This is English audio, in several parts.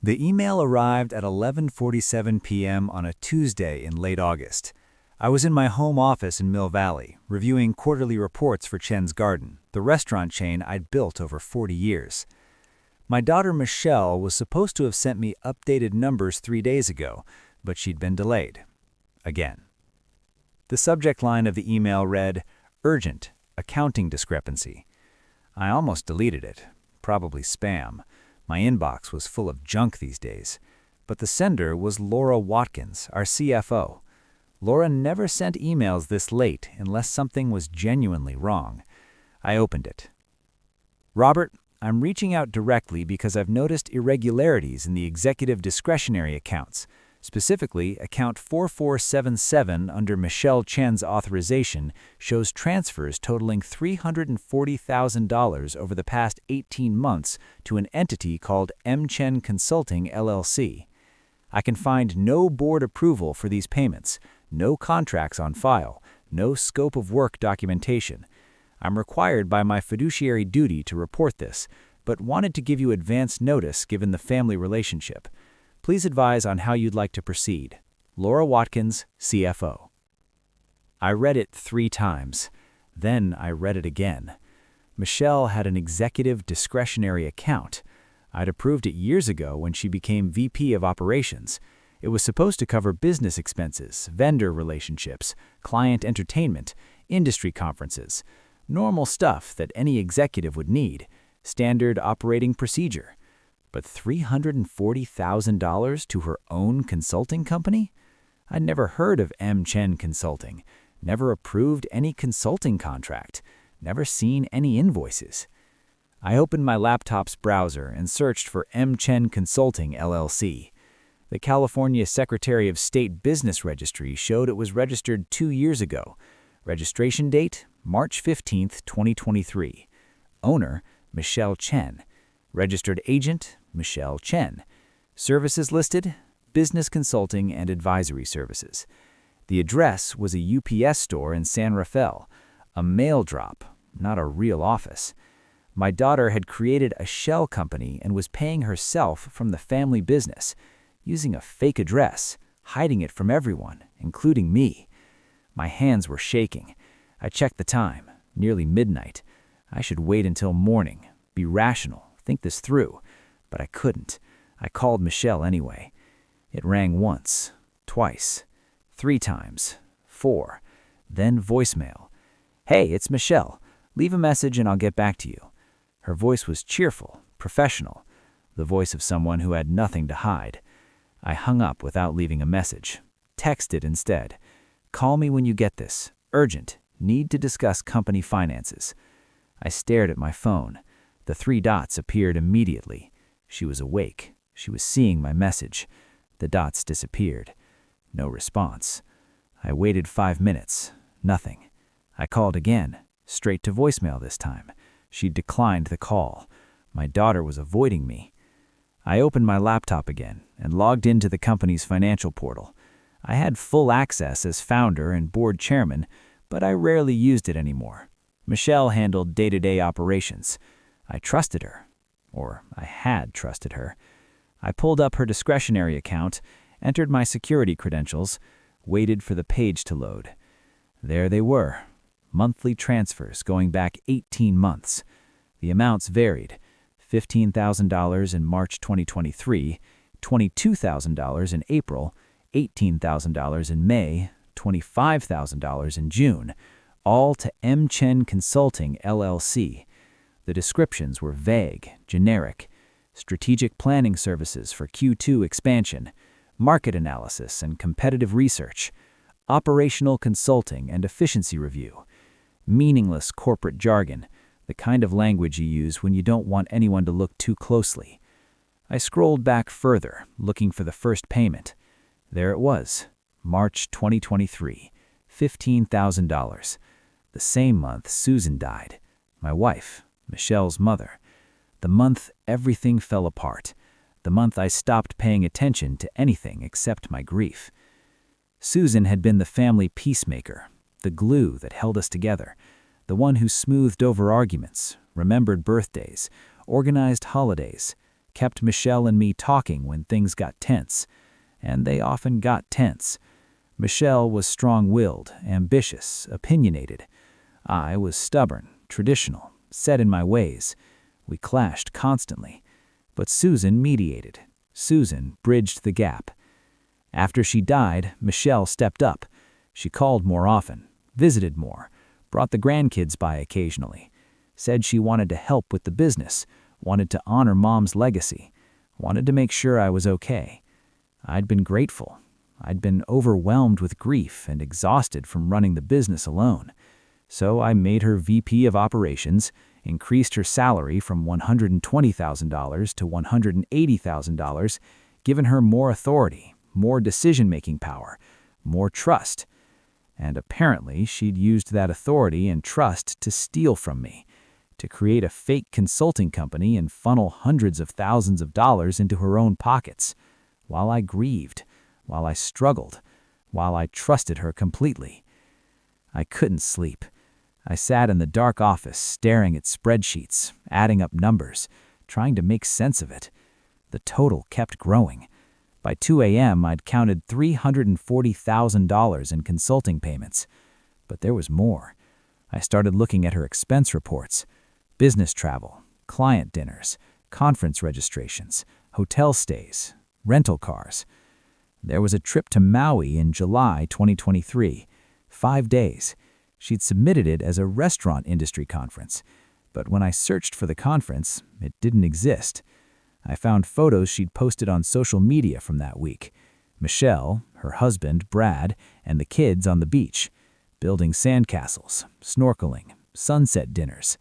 The email arrived at 11:47 p.m. on a Tuesday in late August. I was in my home office in Mill Valley, reviewing quarterly reports for Chen's Garden, the restaurant chain I'd built over 40 years. My daughter Michelle was supposed to have sent me updated numbers 3 days ago, but she'd been delayed. Again. The subject line of the email read, "Urgent, accounting discrepancy." I almost deleted it, probably spam. My inbox was full of junk these days. But the sender was Laura Watkins, our CFO. Laura never sent emails this late unless something was genuinely wrong. I opened it. "Robert, I'm reaching out directly because I've noticed irregularities in the executive discretionary accounts. Specifically, account 4477 under Michelle Chen's authorization shows transfers totaling $340,000 over the past 18 months to an entity called MChen Consulting LLC. I can find no board approval for these payments, no contracts on file, no scope of work documentation. I'm required by my fiduciary duty to report this, but wanted to give you advance notice given the family relationship. Please advise on how you'd like to proceed. Laura Watkins, CFO." I read it 3 times. Then I read it again. Michelle had an executive discretionary account. I'd approved it years ago when she became VP of Operations. It was supposed to cover business expenses, vendor relationships, client entertainment, industry conferences. Normal stuff that any executive would need. Standard operating procedure. But $340,000 to her own consulting company? I'd never heard of MChen Consulting, never approved any consulting contract, never seen any invoices. I opened my laptop's browser and searched for MChen Consulting LLC. The California Secretary of State Business Registry showed it was registered 2 years ago. Registration date, March 15, 2023. Owner, Michelle Chen. Registered agent, Michelle Chen. Services listed, business consulting and advisory services. The address was a UPS store in San Rafael, a mail drop, not a real office. My daughter had created a shell company and was paying herself from the family business, using a fake address, hiding it from everyone, including me. My hands were shaking. I checked the time, nearly midnight. I should wait until morning, be rational, think this through, but I couldn't. I called Michelle anyway. It rang once, twice, 3 times, 4, then voicemail. "Hey, it's Michelle. Leave a message and I'll get back to you." Her voice was cheerful, professional, the voice of someone who had nothing to hide. I hung up without leaving a message. Texted instead. "Call me when you get this. Urgent. Need to discuss company finances." I stared at my phone. The 3 dots appeared immediately. She was awake. She was seeing my message. The dots disappeared. No response. I waited 5 minutes. Nothing. I called again, straight to voicemail this time. She declined the call. My daughter was avoiding me. I opened my laptop again and logged into the company's financial portal. I had full access as founder and board chairman, but I rarely used it anymore. Michelle handled day-to-day operations. I trusted her, or I had trusted her. I pulled up her discretionary account, entered my security credentials, waited for the page to load. There they were, monthly transfers going back 18 months. The amounts varied, $15,000 in March 2023, $22,000 in April, $18,000 in May, $25,000 in June, all to MChen Consulting LLC. The descriptions were vague, generic. Strategic planning services for Q2 expansion, market analysis and competitive research, operational consulting and efficiency review. Meaningless corporate jargon, the kind of language you use when you don't want anyone to look too closely. I scrolled back further, looking for the first payment. There it was, March 2023, $15,000. The same month Susan died, my wife, Michelle's mother. The month everything fell apart. The month I stopped paying attention to anything except my grief. Susan had been the family peacemaker, the glue that held us together, the one who smoothed over arguments, remembered birthdays, organized holidays, kept Michelle and me talking when things got tense. And they often got tense. Michelle was strong-willed, ambitious, opinionated. I was stubborn, traditional, set in my ways. We clashed constantly. But Susan mediated. Susan bridged the gap. After she died, Michelle stepped up. She called more often, visited more, brought the grandkids by occasionally, said she wanted to help with the business, wanted to honor Mom's legacy, wanted to make sure I was okay. I'd been grateful. I'd been overwhelmed with grief and exhausted from running the business alone. So I made her VP of Operations, increased her salary from $120,000 to $180,000, given her more authority, more decision-making power, more trust. And apparently she'd used that authority and trust to steal from me, to create a fake consulting company and funnel hundreds of thousands of dollars into her own pockets, while I grieved, while I struggled, while I trusted her completely. I couldn't sleep. I sat in the dark office staring at spreadsheets, adding up numbers, trying to make sense of it. The total kept growing. By 2 a.m., I'd counted $340,000 in consulting payments. But there was more. I started looking at her expense reports: business travel, client dinners, conference registrations, hotel stays, rental cars. There was a trip to Maui in July 2023, 5 days. She'd submitted it as a restaurant industry conference, but when I searched for the conference, it didn't exist. I found photos she'd posted on social media from that week. Michelle, her husband, Brad, and the kids on the beach, building sandcastles, snorkeling, sunset dinners.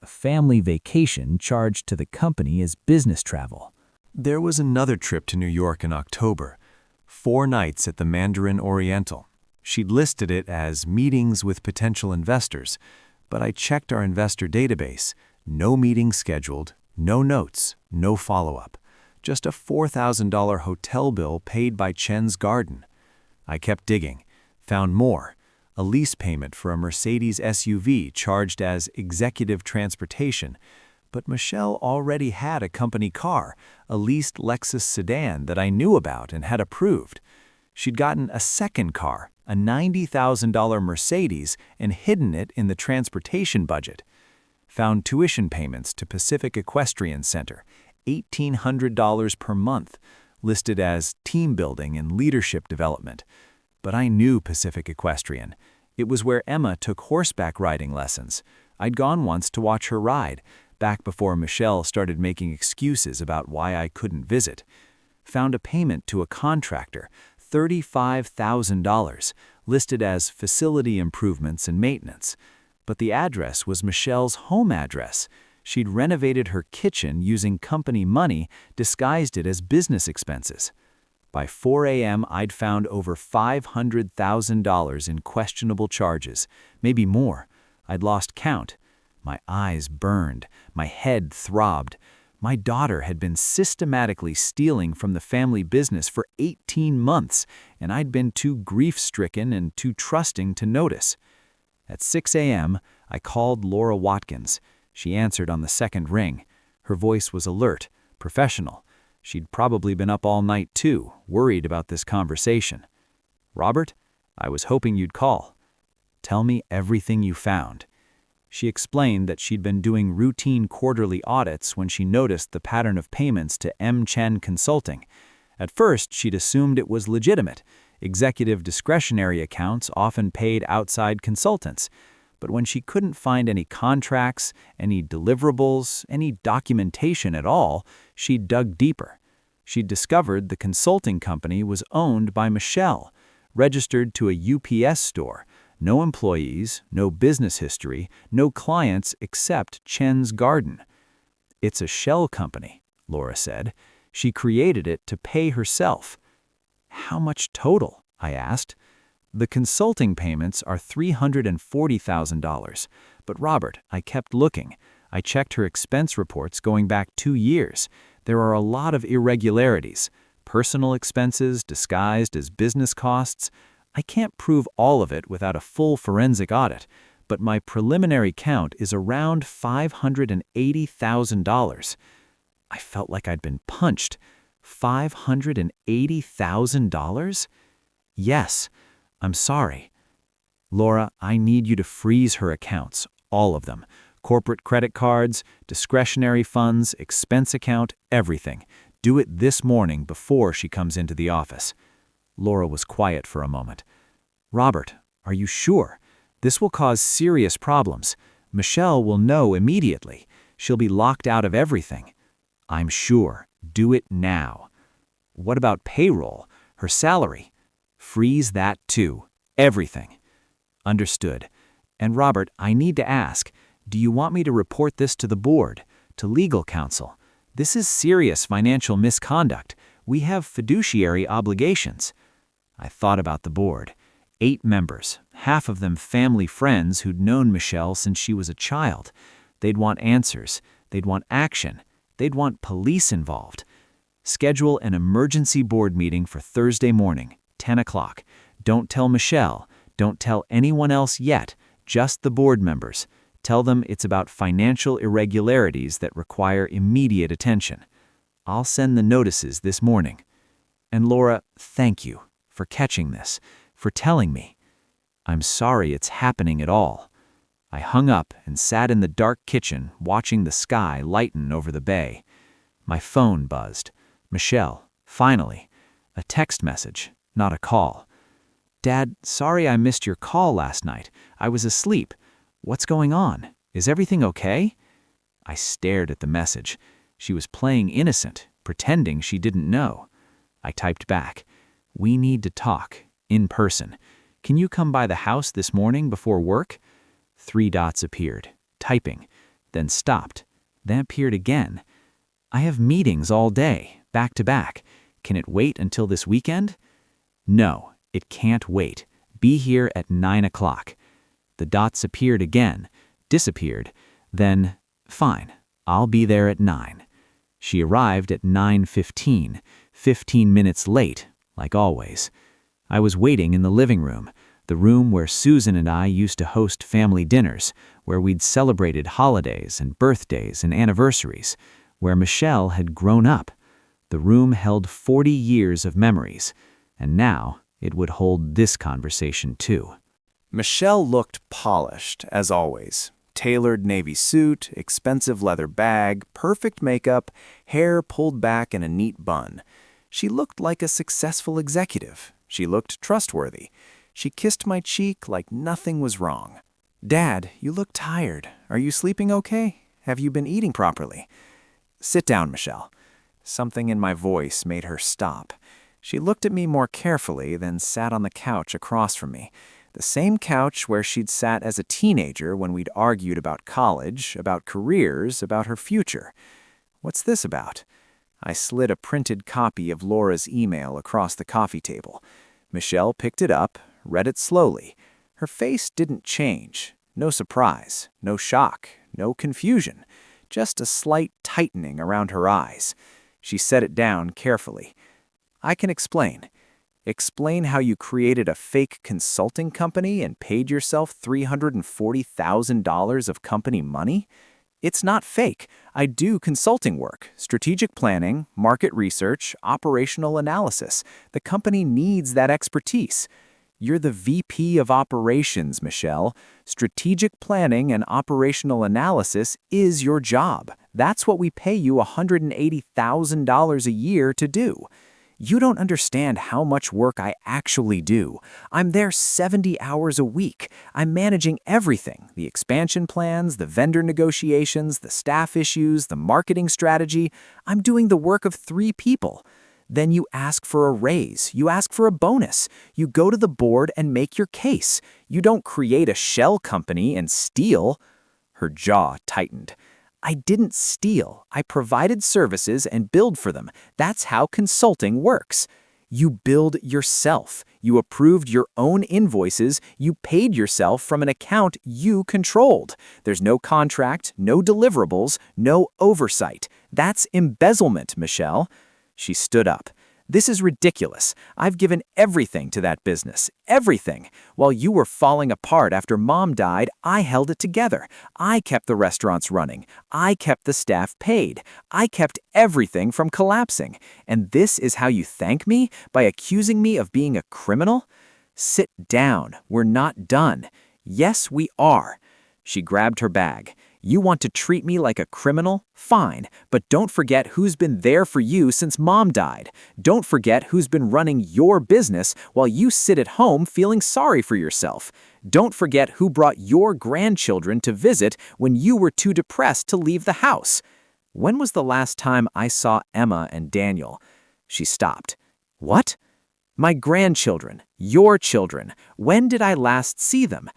A family vacation charged to the company as business travel. There was another trip to New York in October, 4 nights at the Mandarin Oriental. She'd listed it as meetings with potential investors, but I checked our investor database. No meetings scheduled, no notes, no follow-up. Just a $4,000 hotel bill paid by Chen's Garden. I kept digging, found more. A lease payment for a Mercedes SUV charged as executive transportation. But Michelle already had a company car, a leased Lexus sedan that I knew about and had approved. She'd gotten a second car, a $90,000 Mercedes, and hidden it in the transportation budget. Found tuition payments to Pacific Equestrian Center, $1,800 per month, listed as team building and leadership development. But I knew Pacific Equestrian. It was where Emma took horseback riding lessons. I'd gone once to watch her ride, back before Michelle started making excuses about why I couldn't visit. Found a payment to a contractor, $35,000, listed as facility improvements and maintenance. But the address was Michelle's home address. She'd renovated her kitchen using company money, disguised it as business expenses. By 4 a.m., I'd found over $500,000 in questionable charges, maybe more. I'd lost count. My eyes burned. My head throbbed. My daughter had been systematically stealing from the family business for 18 months, and I'd been too grief-stricken and too trusting to notice. At 6 a.m., I called Laura Watkins. She answered on the second ring. Her voice was alert, professional. She'd probably been up all night too, worried about this conversation. "Robert, I was hoping you'd call. Tell me everything you found." She explained that she'd been doing routine quarterly audits when she noticed the pattern of payments to MChen Consulting. At first, she'd assumed it was legitimate. Executive discretionary accounts often paid outside consultants. But when she couldn't find any contracts, any deliverables, any documentation at all, she dug deeper. She'd discovered the consulting company was owned by Michelle, registered to a UPS store. No employees, no business history, no clients except Chen's Garden. "It's a shell company," Laura said. "She created it to pay herself." "How much total?" I asked. "The consulting payments are $340,000. But Robert, I kept looking. I checked her expense reports going back 2 years. There are a lot of irregularities. Personal expenses disguised as business costs. I can't prove all of it without a full forensic audit, but my preliminary count is around $580,000. I felt like I'd been punched. $580,000? Yes, I'm sorry. Laura, I need you to freeze her accounts, all of them. Corporate credit cards, discretionary funds, expense account, everything. Do it this morning before she comes into the office. Laura was quiet for a moment. Robert, are you sure? This will cause serious problems. Michelle will know immediately. She'll be locked out of everything. I'm sure. Do it now. What about payroll? Her salary? Freeze that too. Everything. Understood. And Robert, I need to ask, do you want me to report this to the board, to legal counsel? This is serious financial misconduct. We have fiduciary obligations. I thought about the board. 8 members, half of them family friends who'd known Michelle since she was a child. They'd want answers. They'd want action. They'd want police involved. Schedule an emergency board meeting for Thursday morning, 10 o'clock. Don't tell Michelle. Don't tell anyone else yet, just the board members. Tell them it's about financial irregularities that require immediate attention. I'll send the notices this morning. And Laura, thank you for catching this, for telling me. I'm sorry it's happening at all. I hung up and sat in the dark kitchen watching the sky lighten over the bay. My phone buzzed. Michelle, finally. A text message, not a call. Dad, sorry I missed your call last night. I was asleep. What's going on? Is everything okay? I stared at the message. She was playing innocent, pretending she didn't know. I typed back, "We need to talk, in person. Can you come by the house this morning before work?" 3 dots appeared, typing, then stopped, then appeared again. I have meetings all day, back to back. Can it wait until this weekend? No, it can't wait. Be here at 9 o'clock. The dots appeared again, disappeared, then, fine, I'll be there at 9. She arrived at 9:15, 15 minutes late, like always. I was waiting in the living room, the room where Susan and I used to host family dinners, where we'd celebrated holidays and birthdays and anniversaries, where Michelle had grown up. The room held 40 years of memories, and now it would hold this conversation too. Michelle looked polished, as always. Tailored navy suit, expensive leather bag, perfect makeup, hair pulled back in a neat bun. She looked like a successful executive. She looked trustworthy. She kissed my cheek like nothing was wrong. "Dad, you look tired. Are you sleeping okay? Have you been eating properly?" "Sit down, Michelle." Something in my voice made her stop. She looked at me more carefully, then sat on the couch across from me. The same couch where she'd sat as a teenager when we'd argued about college, about careers, about her future. "What's this about?" I slid a printed copy of Laura's email across the coffee table. Michelle picked it up, read it slowly. Her face didn't change. No surprise, no shock, no confusion. Just a slight tightening around her eyes. She set it down carefully. "I can explain. Explain how you created a fake consulting company and paid yourself $340,000 of company money? It's not fake. I do consulting work, strategic planning, market research, operational analysis. The company needs that expertise. You're the VP of operations, Michelle. Strategic planning and operational analysis is your job. That's what we pay you $180,000 a year to do. You don't understand how much work I actually do. I'm there 70 hours a week. I'm managing everything, the expansion plans, the vendor negotiations, the staff issues, the marketing strategy. I'm doing the work of 3 people. Then you ask for a raise. You ask for a bonus. You go to the board and make your case. You don't create a shell company and steal." Her jaw tightened. "I didn't steal. I provided services and billed for them. That's how consulting works. You billed yourself. You approved your own invoices. You paid yourself from an account you controlled. There's no contract, no deliverables, no oversight. That's embezzlement, Michelle." She stood up. This is ridiculous. I've given everything to that business. Everything. While you were falling apart after Mom died, I held it together. I kept the restaurants running. I kept the staff paid. I kept everything from collapsing. And this is how you thank me? By accusing me of being a criminal? Sit down. We're not done. Yes, we are. She grabbed her bag. You want to treat me like a criminal? Fine, but don't forget who's been there for you since Mom died. Don't forget who's been running your business while you sit at home feeling sorry for yourself. Don't forget who brought your grandchildren to visit when you were too depressed to leave the house. When was the last time I saw Emma and Daniel? She stopped. What? My grandchildren, your children. When did I last see them?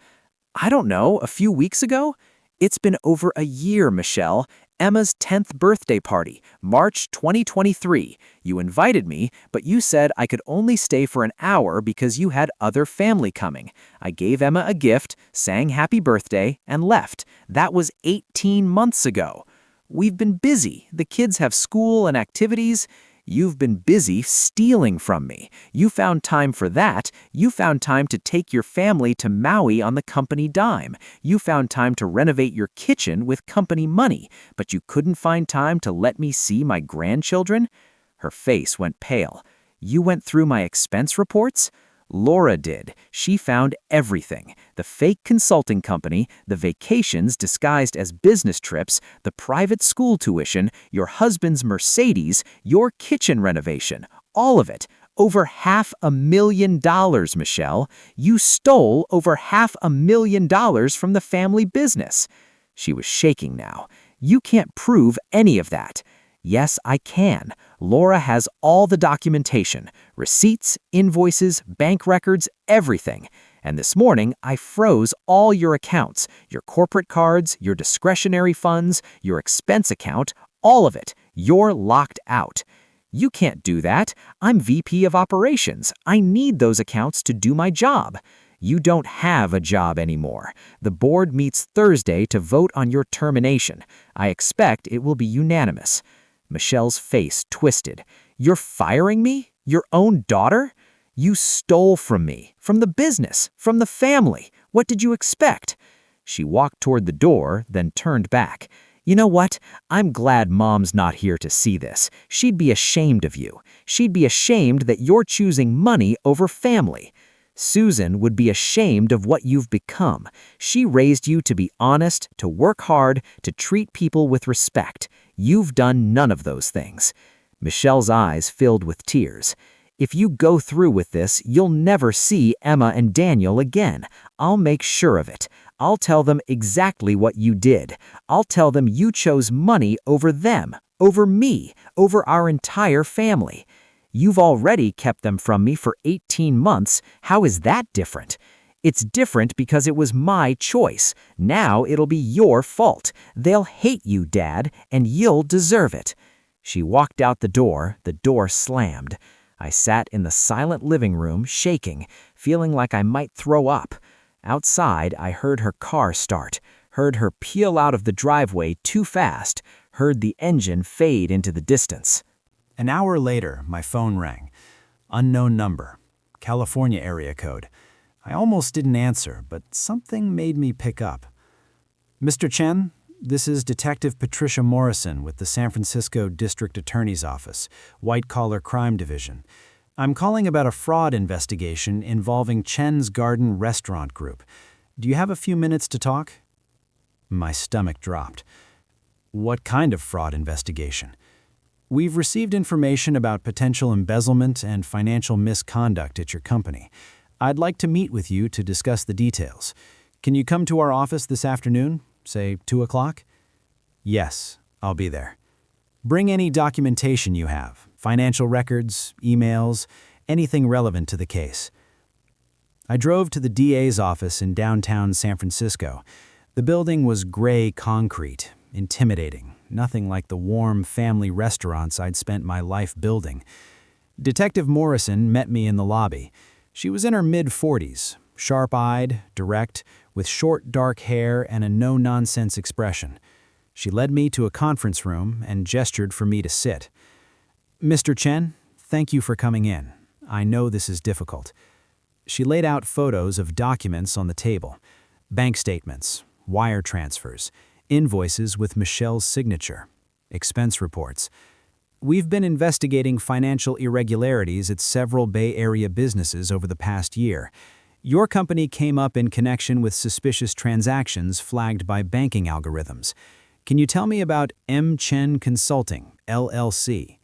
I don't know, a few weeks ago? It's been over a year, Michelle. Emma's 10th birthday party, March 2023. You invited me, but you said I could only stay for an hour because you had other family coming. I gave Emma a gift, sang happy birthday, and left. That was 18 months ago. We've been busy. The kids have school and activities. You've been busy stealing from me. You found time for that. You found time to take your family to Maui on the company dime. You found time to renovate your kitchen with company money, but you couldn't find time to let me see my grandchildren? Her face went pale. You went through my expense reports? Laura did. She found everything. The fake consulting company, the vacations disguised as business trips, the private school tuition, your husband's Mercedes, your kitchen renovation. All of it. Over $500,000, Michelle. You stole over $500,000 from the family business. She was shaking now. You can't prove any of that. Yes, I can. Laura has all the documentation, receipts, invoices, bank records, everything. And this morning, I froze all your accounts, your corporate cards, your discretionary funds, your expense account, all of it. You're locked out. You can't do that. I'm VP of Operations. I need those accounts to do my job. You don't have a job anymore. The board meets Thursday to vote on your termination. I expect it will be unanimous. Michelle's face twisted. You're firing me? Your own daughter? You stole from me, from the business, from the family. What did you expect? She walked toward the door, then turned back. You know what? I'm glad Mom's not here to see this. She'd be ashamed of you. She'd be ashamed that you're choosing money over family. Susan would be ashamed of what you've become. She raised you to be honest, to work hard, to treat people with respect. You've done none of those things. Michelle's eyes filled with tears. If you go through with this, you'll never see Emma and Daniel again. I'll make sure of it. I'll tell them exactly what you did. I'll tell them you chose money over them, over me, over our entire family. You've already kept them from me for 18 months. How is that different? It's different because it was my choice. Now it'll be your fault. They'll hate you, Dad, and you'll deserve it. She walked out the door slammed. I sat in the silent living room, shaking, feeling like I might throw up. Outside, I heard her car start, heard her peel out of the driveway too fast, heard the engine fade into the distance. An hour later, my phone rang. Unknown number. California area code. I almost didn't answer, but something made me pick up. Mr. Chen, this is Detective Patricia Morrison with the San Francisco District Attorney's Office, White Collar Crime Division. I'm calling about a fraud investigation involving Chen's Garden Restaurant Group. Do you have a few minutes to talk? My stomach dropped. What kind of fraud investigation? We've received information about potential embezzlement and financial misconduct at your company. I'd like to meet with you to discuss the details. Can you come to our office this afternoon, say 2 o'clock? Yes, I'll be there. Bring any documentation you have, financial records, emails, anything relevant to the case. I drove to the DA's office in downtown San Francisco. The building was gray concrete, intimidating, nothing like the warm family restaurants I'd spent my life building. Detective Morrison met me in the lobby. She was in her mid-40s, sharp-eyed, direct, with short dark hair and a no-nonsense expression. She led me to a conference room and gestured for me to sit. Mr. Chen, Thank you for coming in. I know this is difficult. She laid out photos of documents on the table. Bank statements, wire transfers, invoices with Michelle's signature, expense reports. We've been investigating financial irregularities at several Bay Area businesses over the past year. Your company came up in connection with suspicious transactions flagged by banking algorithms. Can you tell me about MChen Consulting LLC?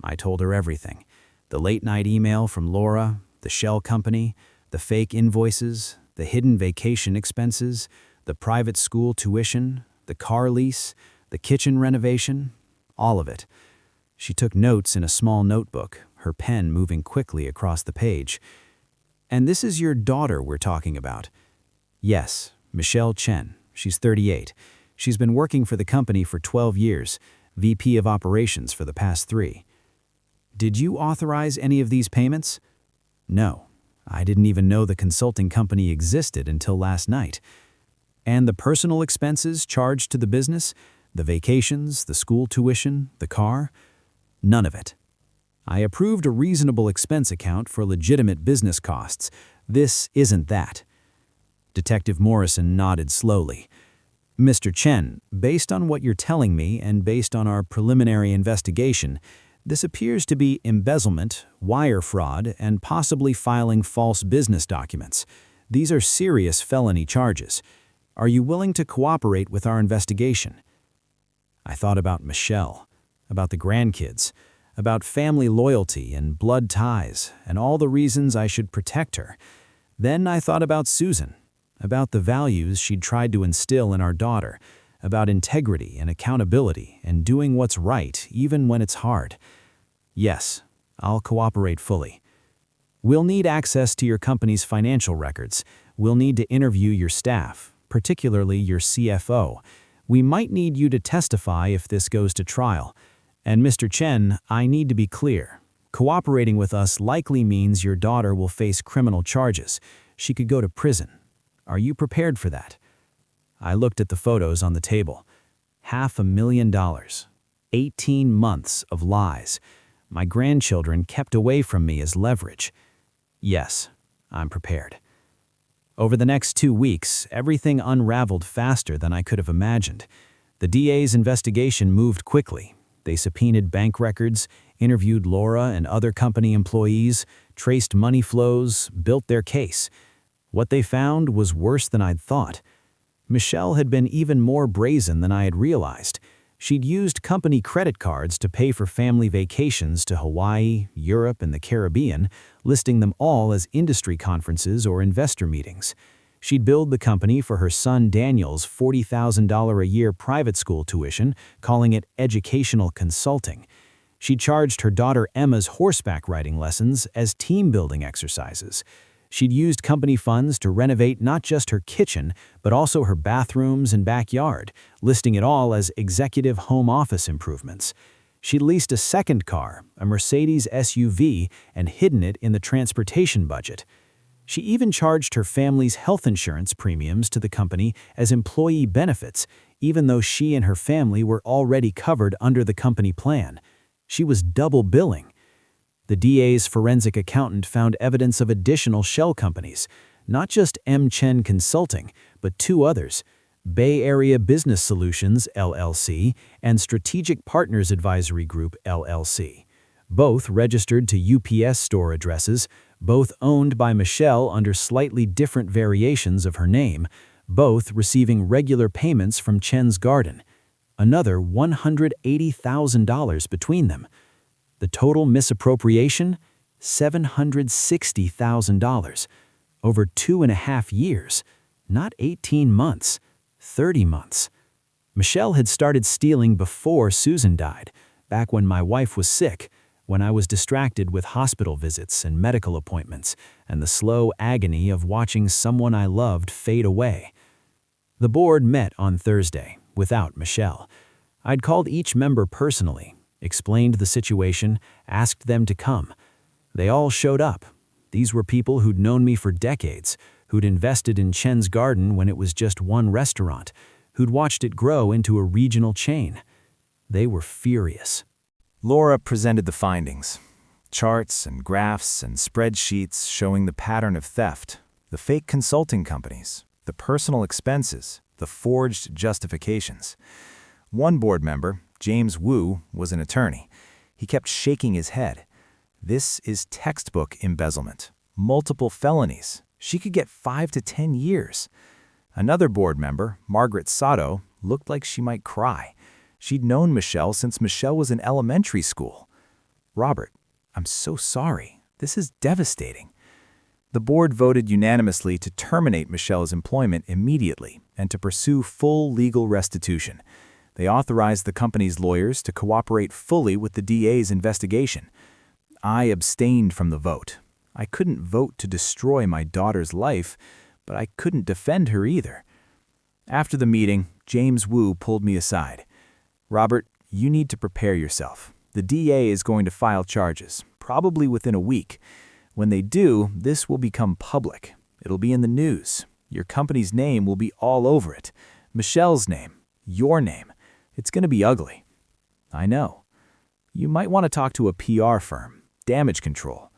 I told her everything. The late-night email from Laura, the shell company, the fake invoices, the hidden vacation expenses, the private school tuition, the car lease, the kitchen renovation, all of it. She took notes in a small notebook, her pen moving quickly across the page. And this is your daughter we're talking about. Yes, Michelle Chen. She's 38. She's been working for the company for 12 years, VP of Operations for the past 3. Did you authorize any of these payments? No, I didn't even know the consulting company existed until last night. And the personal expenses charged to the business, the vacations, the school tuition, the car? None of it. I approved a reasonable expense account for legitimate business costs. This isn't that. Detective Morrison nodded slowly. Mr. Chen, based on what you're telling me and based on our preliminary investigation, this appears to be embezzlement, wire fraud, and possibly filing false business documents. These are serious felony charges. Are you willing to cooperate with our investigation? I thought about Michelle, about the grandkids, about family loyalty and blood ties, and all the reasons I should protect her. Then I thought about Susan, about the values she'd tried to instill in our daughter, about integrity and accountability and doing what's right even when it's hard. Yes, I'll cooperate fully. We'll need access to your company's financial records. We'll need to interview your staff, particularly your CFO. We might need you to testify if this goes to trial. And Mr. Chen, I need to be clear. Cooperating with us likely means your daughter will face criminal charges. She could go to prison. Are you prepared for that? I looked at the photos on the table. $500,000. 18 months of lies. My grandchildren kept away from me as leverage. Yes, I'm prepared. Over the next 2 weeks, everything unraveled faster than I could have imagined. The DA's investigation moved quickly. They subpoenaed bank records, interviewed Laura and other company employees, traced money flows, built their case. What they found was worse than I'd thought. Michelle had been even more brazen than I had realized. She'd used company credit cards to pay for family vacations to Hawaii, Europe, and the Caribbean, listing them all as industry conferences or investor meetings. She'd billed the company for her son Daniel's $40,000 a year private school tuition, calling it educational consulting. She charged her daughter Emma's horseback riding lessons as team-building exercises. She'd used company funds to renovate not just her kitchen, but also her bathrooms and backyard, listing it all as executive home office improvements. She'd leased a second car, a Mercedes SUV, and hidden it in the transportation budget. She even charged her family's health insurance premiums to the company as employee benefits, even though she and her family were already covered under the company plan. She was double billing. The DA's forensic accountant found evidence of additional shell companies, not just MChen Consulting, but 2 others, Bay Area Business Solutions LLC and Strategic Partners Advisory Group LLC, both registered to UPS store addresses, both owned by Michelle under slightly different variations of her name, both receiving regular payments from Chen's Garden, another $180,000 between them. The total misappropriation? $760,000. Over 2.5 years. Not 18 months, 30 months. Michelle had started stealing before Susan died, back when my wife was sick, when I was distracted with hospital visits and medical appointments, and the slow agony of watching someone I loved fade away. The board met on Thursday, without Michelle. I'd called each member personally, explained the situation, asked them to come. They all showed up. These were people who'd known me for decades, who'd invested in Chen's Garden when it was just one restaurant, who'd watched it grow into a regional chain. They were furious. Laura presented the findings. Charts and graphs and spreadsheets showing the pattern of theft, the fake consulting companies, the personal expenses, the forged justifications. One board member, James Wu, was an attorney. He kept shaking his head. This is textbook embezzlement. Multiple felonies. She could get 5 to 10 years. Another board member, Margaret Sato, looked like she might cry. She'd known Michelle since Michelle was in elementary school. "Robert, I'm so sorry. This is devastating." The board voted unanimously to terminate Michelle's employment immediately and to pursue full legal restitution. They authorized the company's lawyers to cooperate fully with the DA's investigation. I abstained from the vote. I couldn't vote to destroy my daughter's life, but I couldn't defend her either. After the meeting, James Wu pulled me aside. "Robert, you need to prepare yourself. The DA is going to file charges, probably within a week. When they do, this will become public. It'll be in the news. Your company's name will be all over it. Michelle's name, your name. It's going to be ugly." "I know. You might want to talk to a PR firm, damage control."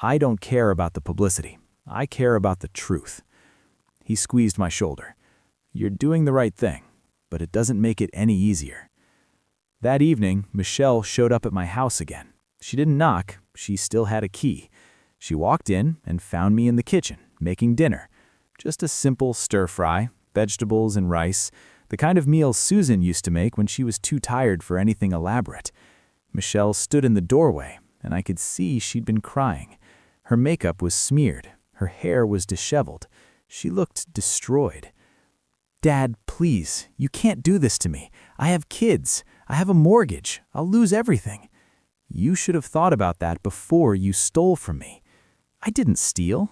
"I don't care about the publicity. I care about the truth." He squeezed my shoulder. "You're doing the right thing, but it doesn't make it any easier." That evening, Michelle showed up at my house again. She didn't knock. She still had a key. She walked in and found me in the kitchen, making dinner. Just a simple stir-fry, vegetables and rice, the kind of meal Susan used to make when she was too tired for anything elaborate. Michelle stood in the doorway, and I could see she'd been crying. Her makeup was smeared. Her hair was disheveled. She looked destroyed. "Dad, please, you can't do this to me. I have kids. I have a mortgage. I'll lose everything." "You should have thought about that before you stole from me." "I didn't steal.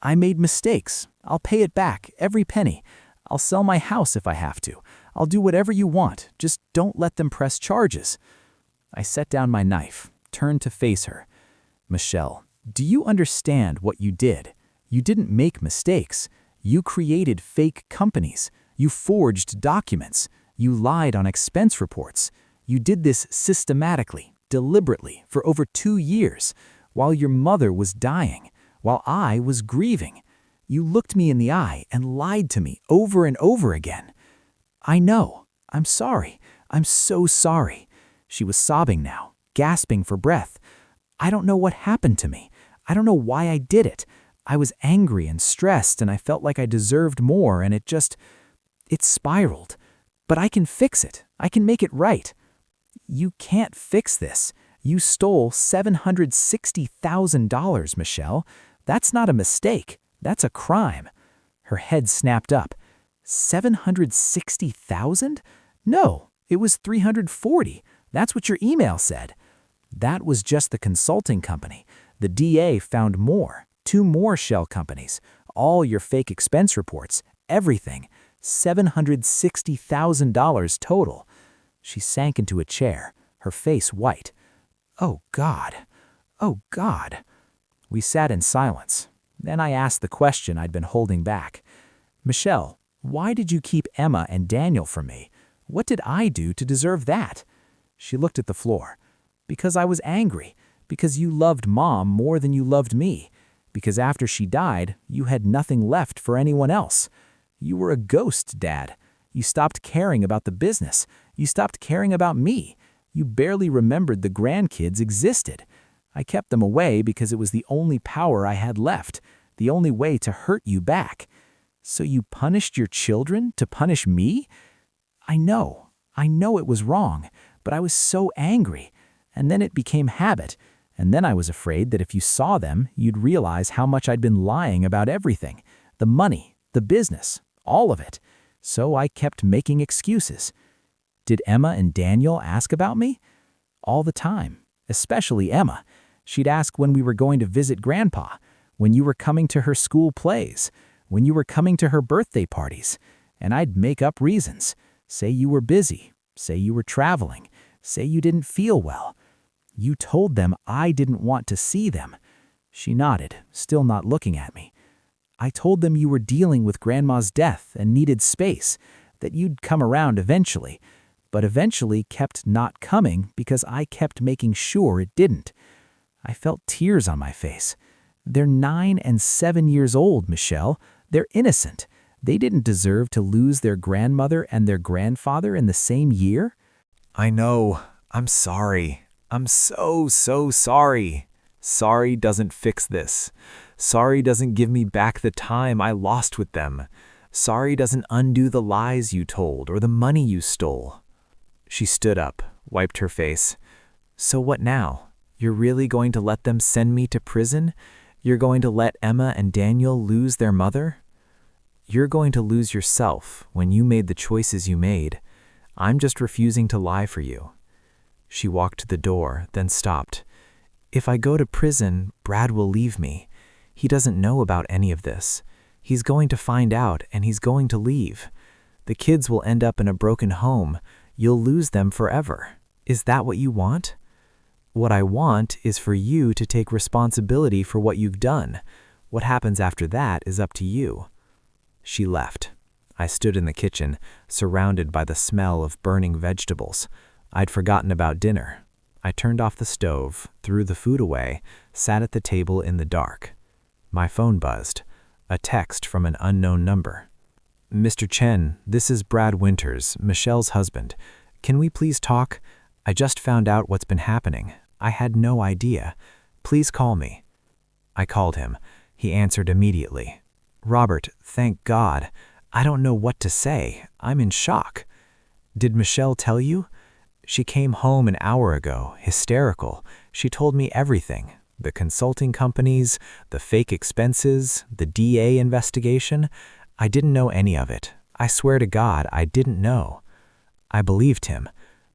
I made mistakes. I'll pay it back, every penny. I'll sell my house if I have to. I'll do whatever you want. Just don't let them press charges." I set down my knife, turned to face her. "Michelle, do you understand what you did? You didn't make mistakes. You created fake companies. You forged documents. You lied on expense reports. You did this systematically, deliberately, for over 2 years, while your mother was dying, while I was grieving. You looked me in the eye and lied to me over and over again." "I know. I'm sorry. I'm so sorry." She was sobbing now, gasping for breath. "I don't know what happened to me. I don't know why I did it. I was angry and stressed, and I felt like I deserved more, and it spiraled. But I can fix it. I can make it right." "You can't fix this. You stole $760,000, Michelle. That's not a mistake. That's a crime." Her head snapped up. "$760,000? No, it was $340. That's what your email said." "That was just the consulting company. The DA found more. 2 more shell companies. All your fake expense reports. Everything. $760,000 total." She sank into a chair, her face white. "Oh, God. Oh, God." We sat in silence. Then I asked the question I'd been holding back. "Michelle, why did you keep Emma and Daniel from me? What did I do to deserve that?" She looked at the floor. "Because I was angry. Because you loved Mom more than you loved me. Because after she died, you had nothing left for anyone else. You were a ghost, Dad. You stopped caring about the business. You stopped caring about me. You barely remembered the grandkids existed. I kept them away because it was the only power I had left, the only way to hurt you back. So you punished your children to punish me? I know it was wrong, but I was so angry. And then it became habit. And then I was afraid that if you saw them, you'd realize how much I'd been lying about everything. The money, the business, all of it. So I kept making excuses. Did Emma and Daniel ask about me? All the time, especially Emma. She'd ask when we were going to visit Grandpa, when you were coming to her school plays, when you were coming to her birthday parties. And I'd make up reasons. Say you were busy. Say you were traveling. Say you didn't feel well. You told them I didn't want to see them. She nodded, still not looking at me. I told them you were dealing with Grandma's death and needed space, that you'd come around eventually, but eventually kept not coming because I kept making sure it didn't. I felt tears on my face. They're 9 and 7 years old, Michelle. They're innocent. They didn't deserve to lose their grandmother and their grandfather in the same year. I know. I'm sorry. I'm so sorry. Sorry doesn't fix this. Sorry doesn't give me back the time I lost with them. Sorry doesn't undo the lies you told or the money you stole. She stood up, wiped her face. So what now? You're really going to let them send me to prison? You're going to let Emma and Daniel lose their mother? You're going to lose yourself when you made the choices you made. I'm just refusing to lie for you. She walked to the door, then stopped. If I go to prison, Brad will leave me. He doesn't know about any of this. He's going to find out, and he's going to leave. The kids will end up in a broken home. You'll lose them forever. Is that what you want? What I want is for you to take responsibility for what you've done. What happens after that is up to you. She left. I stood in the kitchen, surrounded by the smell of burning vegetables. I'd forgotten about dinner. I turned off the stove, threw the food away, sat at the table in the dark. My phone buzzed. A text from an unknown number. Mr. Chen, this is Brad Winters, Michelle's husband. Can we please talk? I just found out what's been happening. I had no idea. Please call me. I called him. He answered immediately. Robert, thank God. I don't know what to say. I'm in shock. Did Michelle tell you? She came home an hour ago, hysterical. She told me everything. The consulting companies, the fake expenses, the DA investigation. I didn't know any of it. I swear to God, I didn't know. I believed him.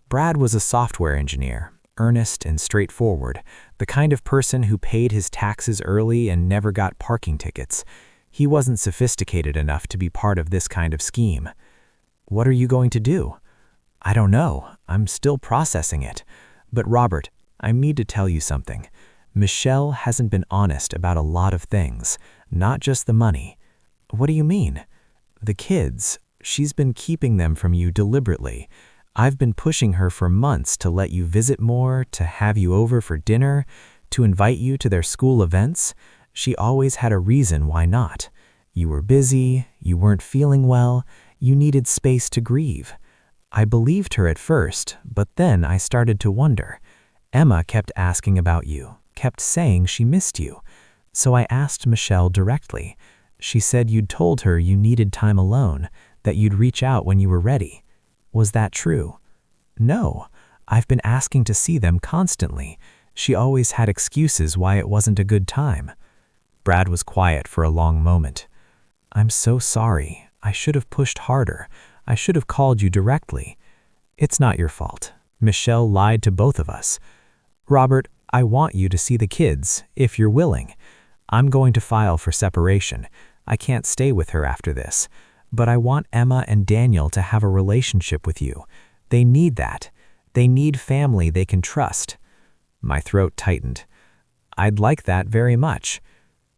Brad was a software engineer, earnest and straightforward, the kind of person who paid his taxes early and never got parking tickets. He wasn't sophisticated enough to be part of this kind of scheme. What are you going to do? I don't know. I'm still processing it. But Robert, I need to tell you something. Michelle hasn't been honest about a lot of things, not just the money. What do you mean? The kids. She's been keeping them from you deliberately. I've been pushing her for months to let you visit more, to have you over for dinner, to invite you to their school events. She always had a reason why not. You were busy, you weren't feeling well, you needed space to grieve. I believed her at first, but then I started to wonder. Emma kept asking about you, kept saying she missed you. So I asked Michelle directly. She said you'd told her you needed time alone, that you'd reach out when you were ready. Was that true? No, I've been asking to see them constantly. She always had excuses why it wasn't a good time. Brad was quiet for a long moment. I'm so sorry. I should have pushed harder. I should have called you directly. It's not your fault. Michelle lied to both of us. Robert, I want you to see the kids, if you're willing. I'm going to file for separation. I can't stay with her after this. But I want Emma and Daniel to have a relationship with you. They need that. They need family they can trust. My throat tightened. I'd like that very much.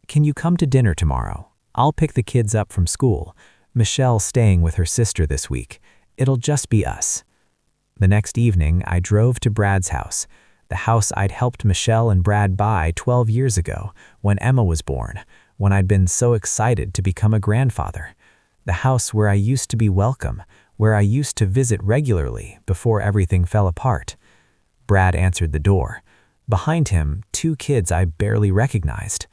Can you come to dinner tomorrow? I'll pick the kids up from school. Michelle's staying with her sister this week. It'll just be us. The next evening, I drove to Brad's house, the house I'd helped Michelle and Brad buy 12 years ago, when Emma was born, when I'd been so excited to become a grandfather. The house where I used to be welcome, where I used to visit regularly before everything fell apart. Brad answered the door. Behind him, 2 kids I barely recognized.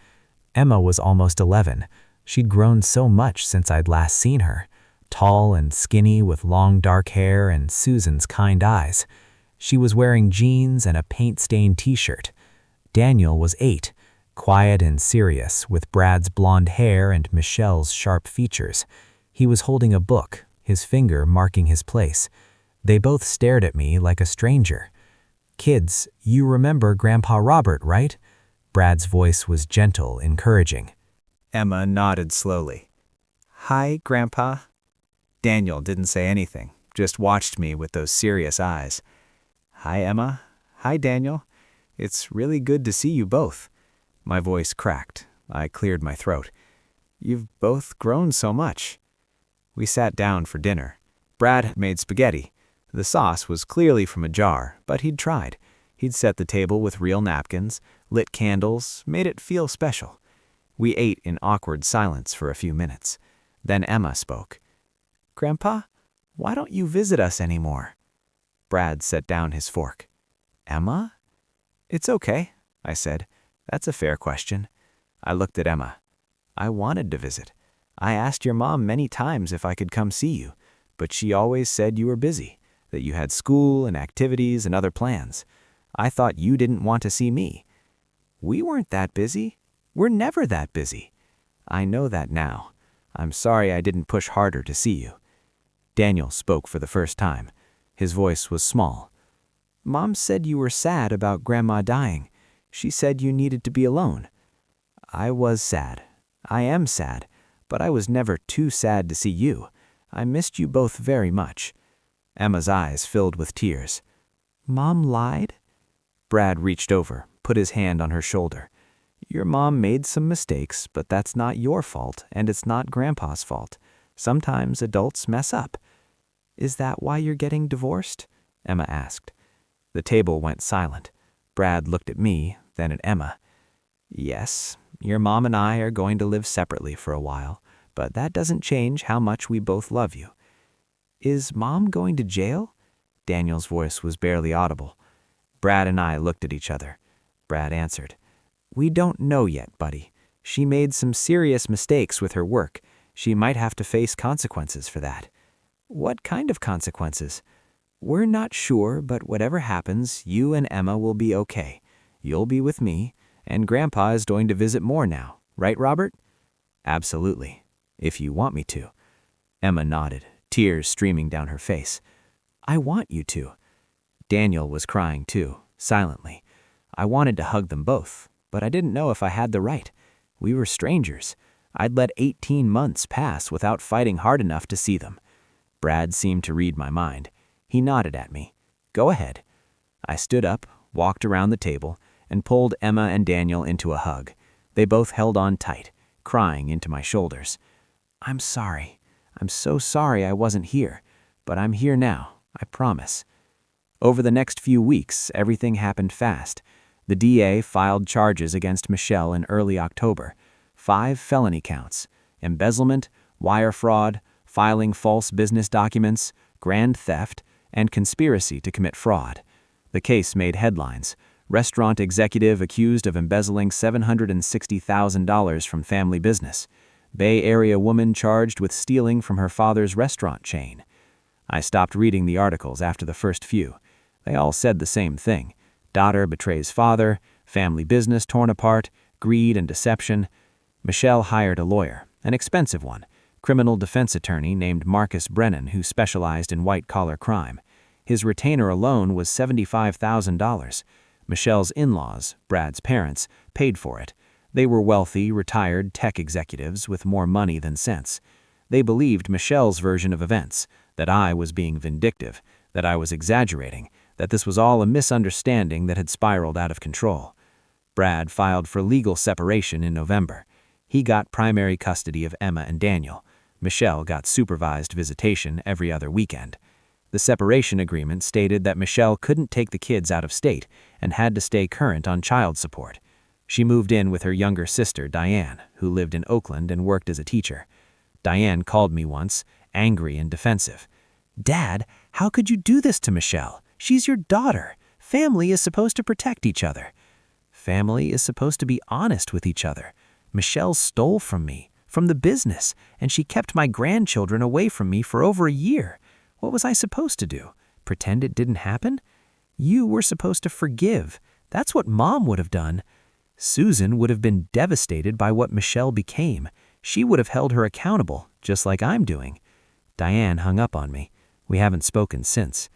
Emma was almost 11. She'd grown so much since I'd last seen her. Tall and skinny with long dark hair and Susan's kind eyes. She was wearing jeans and a paint-stained t-shirt. Daniel was 8, quiet and serious with Brad's blonde hair and Michelle's sharp features. He was holding a book, his finger marking his place. They both stared at me like a stranger. Kids, you remember Grandpa Robert, right? Brad's voice was gentle, encouraging. Emma nodded slowly. Hi, Grandpa. Daniel didn't say anything, just watched me with those serious eyes. Hi, Emma. Hi, Daniel. It's really good to see you both. My voice cracked. I cleared my throat. You've both grown so much. We sat down for dinner. Brad had made spaghetti. The sauce was clearly from a jar, but he'd tried. He'd set the table with real napkins, lit candles, made it feel special. We ate in awkward silence for a few minutes. Then Emma spoke. "Grandpa, why don't you visit us anymore?" Brad set down his fork. "Emma?" "It's okay," I said. "That's a fair question." I looked at Emma. "I wanted to visit. I asked your mom many times if I could come see you, but she always said you were busy, that you had school and activities and other plans. I thought you didn't want to see me." "We weren't that busy. We're never that busy." "I know that now. I'm sorry I didn't push harder to see you." Daniel spoke for the first time. His voice was small. "Mom said you were sad about Grandma dying. She said you needed to be alone." "I was sad. I am sad, but I was never too sad to see you. I missed you both very much." Emma's eyes filled with tears. "Mom lied?" Brad reached over, put his hand on her shoulder. "Your mom made some mistakes, but that's not your fault, and it's not Grandpa's fault. Sometimes adults mess up." "Is that why you're getting divorced?" Emma asked. The table went silent. Brad looked at me, then at Emma. "Yes, your mom and I are going to live separately for a while, but that doesn't change how much we both love you." "Is Mom going to jail?" Daniel's voice was barely audible. Brad and I looked at each other. Brad answered, "We don't know yet, buddy. She made some serious mistakes with her work. She might have to face consequences for that." "What kind of consequences?" "We're not sure, but whatever happens, you and Emma will be okay. You'll be with me, and Grandpa is going to visit more now. Right, Robert?" "Absolutely, if you want me to." Emma nodded, tears streaming down her face. "I want you to." Daniel was crying too, silently. I wanted to hug them both, but I didn't know if I had the right. We were strangers. I'd let 18 months pass without fighting hard enough to see them. Brad seemed to read my mind. He nodded at me. "Go ahead." I stood up, walked around the table, and pulled Emma and Daniel into a hug. They both held on tight, crying into my shoulders. "I'm sorry. I'm so sorry I wasn't here, but I'm here now, I promise." Over the next few weeks, everything happened fast. The DA filed charges against Michelle in early October. 5 felony counts: embezzlement, wire fraud, filing false business documents, grand theft, and conspiracy to commit fraud. The case made headlines. Restaurant executive accused of embezzling $760,000 from family business. Bay Area woman charged with stealing from her father's restaurant chain. I stopped reading the articles after the first few. They all said the same thing. Daughter betrays father, family business torn apart, greed and deception. Michelle hired a lawyer, an expensive one, criminal defense attorney named Marcus Brennan, who specialized in white-collar crime. His retainer alone was $75,000. Michelle's in-laws, Brad's parents, paid for it. They were wealthy, retired tech executives with more money than sense. They believed Michelle's version of events, that I was being vindictive, that I was exaggerating, that this was all a misunderstanding that had spiraled out of control. Brad filed for legal separation in November. He got primary custody of Emma and Daniel. Michelle got supervised visitation every other weekend. The separation agreement stated that Michelle couldn't take the kids out of state and had to stay current on child support. She moved in with her younger sister, Diane, who lived in Oakland and worked as a teacher. Diane called me once, angry and defensive. "Dad, how could you do this to Michelle? She's your daughter. Family is supposed to protect each other." "Family is supposed to be honest with each other. Michelle stole from me, from the business, and she kept my grandchildren away from me for over a year. What was I supposed to do? Pretend it didn't happen? You were supposed to forgive. That's what Mom would have done. Susan would have been devastated by what Michelle became. She would have held her accountable, just like I'm doing." Diane hung up on me. We haven't spoken since.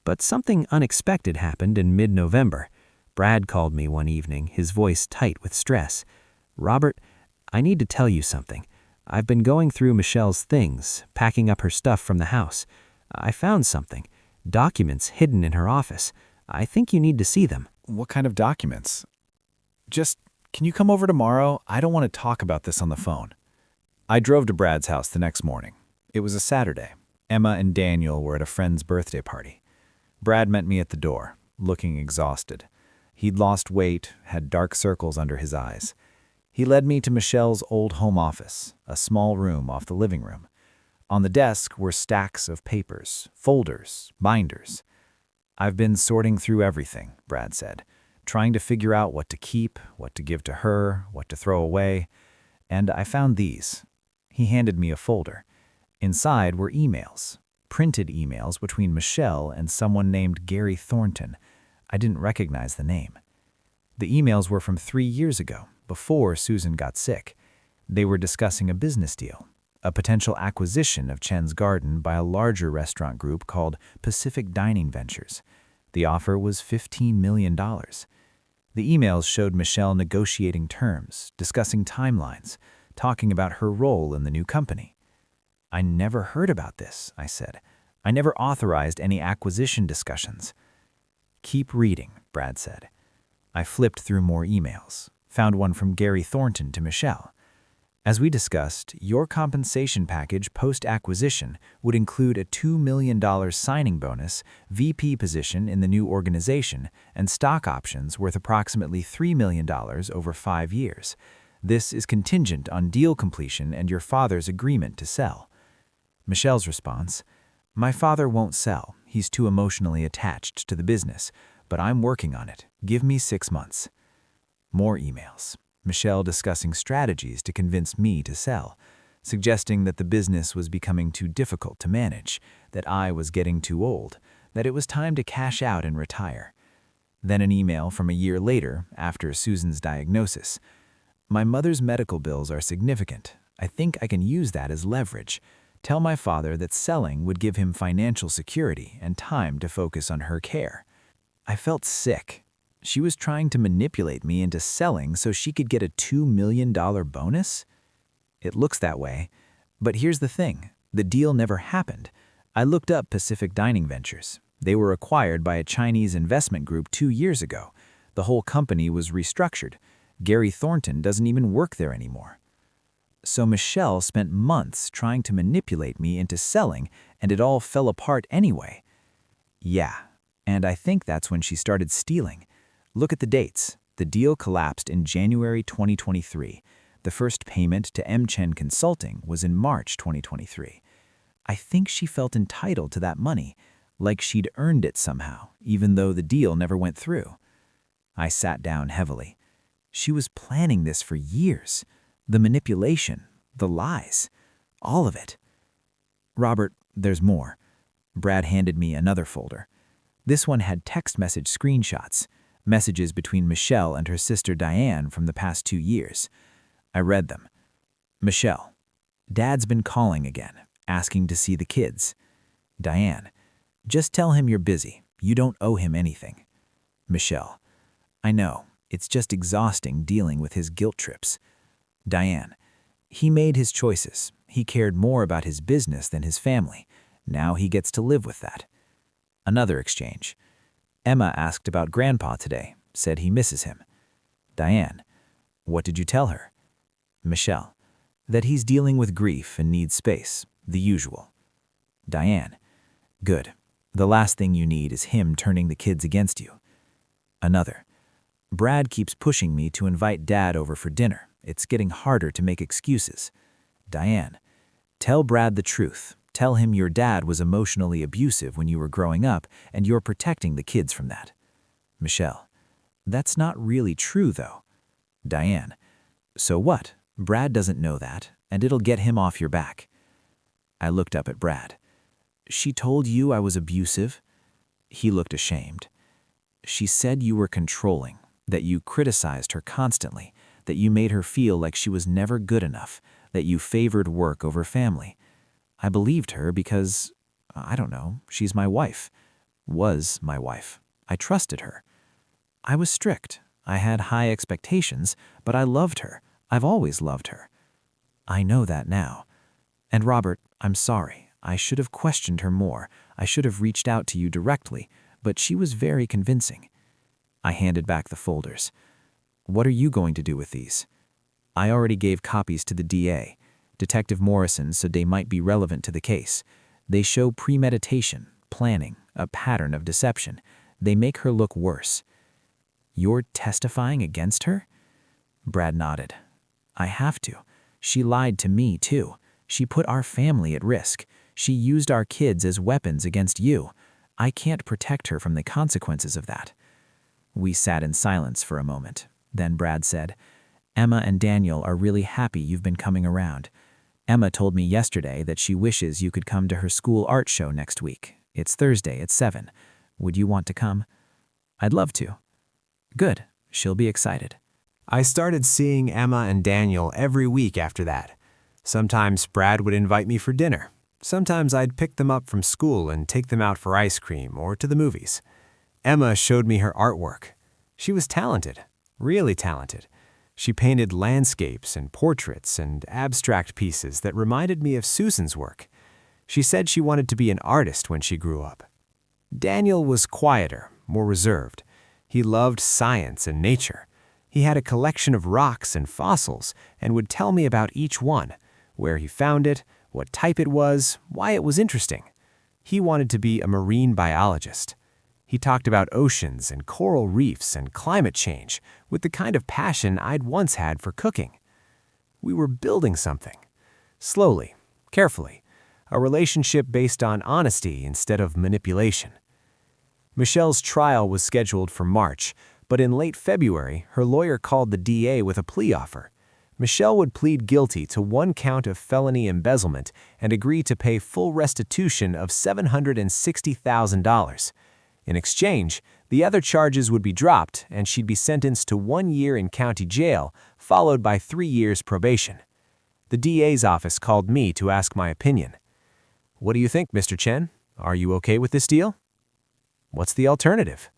But something unexpected happened in mid-November. Brad called me one evening, his voice tight with stress. "Robert, I need to tell you something. I've been going through Michelle's things, packing up her stuff from the house. I found something. Documents hidden in her office. I think you need to see them." What kind of documents? Can you come over tomorrow? I don't want to talk about this on the phone. I drove to Brad's house the next morning. It was a Saturday. Emma and Daniel were at a friend's birthday party. Brad met me at the door, looking exhausted. He'd lost weight, had dark circles under his eyes. He led me to Michelle's old home office, a small room off the living room. On the desk were stacks of papers, folders, binders. "I've been sorting through everything," Brad said, "trying to figure out what to keep, what to give to her, what to throw away. And I found these." He handed me a folder. Inside were emails, printed emails between Michelle and someone named Gary Thornton. I didn't recognize the name. The emails were from 3 years ago, before Susan got sick. They were discussing a business deal, a potential acquisition of Chen's Garden by a larger restaurant group called Pacific Dining Ventures. The offer was $15 million. The emails showed Michelle negotiating terms, discussing timelines, talking about her role in the new company. "I never heard about this," I said. "I never authorized any acquisition discussions." "Keep reading," Brad said. I flipped through more emails, found one from Gary Thornton to Michelle. "As we discussed, your compensation package post-acquisition would include a $2 million signing bonus, VP position in the new organization, and stock options worth approximately $3 million over 5 years. This is contingent on deal completion and your father's agreement to sell." Michelle's response: "My father won't sell. He's too emotionally attached to the business, but I'm working on it. Give me 6 months." More emails. Michelle discussing strategies to convince me to sell, suggesting that the business was becoming too difficult to manage, that I was getting too old, that it was time to cash out and retire. Then an email from a year later, after Susan's diagnosis. "My mother's medical bills are significant. I think I can use that as leverage. Tell my father that selling would give him financial security and time to focus on her care." I felt sick. She was trying to manipulate me into selling so she could get a $2 million bonus? It looks that way. But here's the thing. The deal never happened. I looked up Pacific Dining Ventures. They were acquired by a Chinese investment group 2 years ago. The whole company was restructured. Gary Thornton doesn't even work there anymore. So Michelle spent months trying to manipulate me into selling, and it all fell apart anyway. Yeah, and I think that's when she started stealing. Look at the dates. The deal collapsed in January 2023. The first payment to MChen Consulting was in March 2023. I think she felt entitled to that money, like she'd earned it somehow, even though the deal never went through. I sat down heavily. She was planning this for years. The manipulation, the lies, all of it. "Robert, there's more." Brad handed me another folder. This one had text message screenshots, messages between Michelle and her sister Diane from the past 2 years. I read them. "Michelle, Dad's been calling again, asking to see the kids." Diane, "Just tell him you're busy. You don't owe him anything." Michelle, "I know. It's just exhausting dealing with his guilt trips." Diane, "He made his choices. He cared more about his business than his family. Now he gets to live with that." Another exchange. "Emma asked about Grandpa today, said he misses him." Diane, "What did you tell her?" Michelle, "That he's dealing with grief and needs space, the usual." Diane, "Good. The last thing you need is him turning the kids against you." Another. "Brad keeps pushing me to invite Dad over for dinner. It's getting harder to make excuses." Diane, "Tell Brad the truth. Tell him your dad was emotionally abusive when you were growing up and you're protecting the kids from that." Michelle, "That's not really true, though." Diane, "So what? Brad doesn't know that, and it'll get him off your back." I looked up at Brad. "She told you I was abusive?" He looked ashamed. "She said you were controlling, that you criticized her constantly, that you made her feel like she was never good enough, that you favored work over family. I believed her because, I don't know, she's my wife. Was my wife. I trusted her. I was strict. I had high expectations, but I loved her. I've always loved her. I know that now. And Robert, I'm sorry. I should have questioned her more. I should have reached out to you directly, but she was very convincing." I handed back the folders. "What are you going to do with these?" "I already gave copies to the DA. Detective Morrison said they might be relevant to the case. They show premeditation, planning, a pattern of deception. They make her look worse." You're testifying against her? Brad nodded. I have to. She lied to me, too. She put our family at risk. She used our kids as weapons against you. I can't protect her from the consequences of that. We sat in silence for a moment. Then Brad said, Emma and Daniel are really happy you've been coming around. Emma told me yesterday that she wishes you could come to her school art show next week. It's Thursday at 7. Would you want to come? I'd love to. Good. She'll be excited. I started seeing Emma and Daniel every week after that. Sometimes Brad would invite me for dinner. Sometimes I'd pick them up from school and take them out for ice cream or to the movies. Emma showed me her artwork. She was talented, really talented. She painted landscapes and portraits and abstract pieces that reminded me of Susan's work. She said she wanted to be an artist when she grew up. Daniel was quieter, more reserved. He loved science and nature. He had a collection of rocks and fossils and would tell me about each one, where he found it, what type it was, why it was interesting. He wanted to be a marine biologist. He talked about oceans and coral reefs and climate change with the kind of passion I'd once had for cooking. We were building something. Slowly, carefully, a relationship based on honesty instead of manipulation. Michelle's trial was scheduled for March, but in late February, her lawyer called the DA with a plea offer. Michelle would plead guilty to 1 count of felony embezzlement and agree to pay full restitution of $760,000. In exchange, the other charges would be dropped and she'd be sentenced to 1 year in county jail, followed by 3 years probation. The DA's office called me to ask my opinion. What do you think, Mr. Chen? Are you okay with this deal? What's the alternative?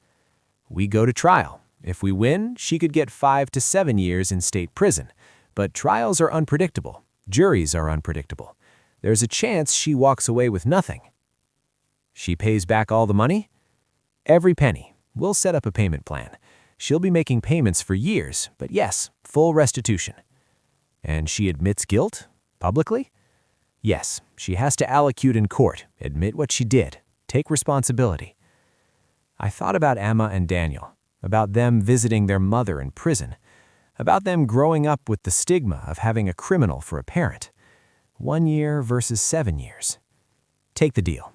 We go to trial. If we win, she could get 5 to 7 years in state prison. But trials are unpredictable. Juries are unpredictable. There's a chance she walks away with nothing. She pays back all the money? Every penny. We'll set up a payment plan. She'll be making payments for years, but yes, full restitution. And she admits guilt? Publicly? Yes, she has to allocute in court, admit what she did, take responsibility. I thought about Emma and Daniel, about them visiting their mother in prison, about them growing up with the stigma of having a criminal for a parent. 1 year versus 7 years. Take the deal.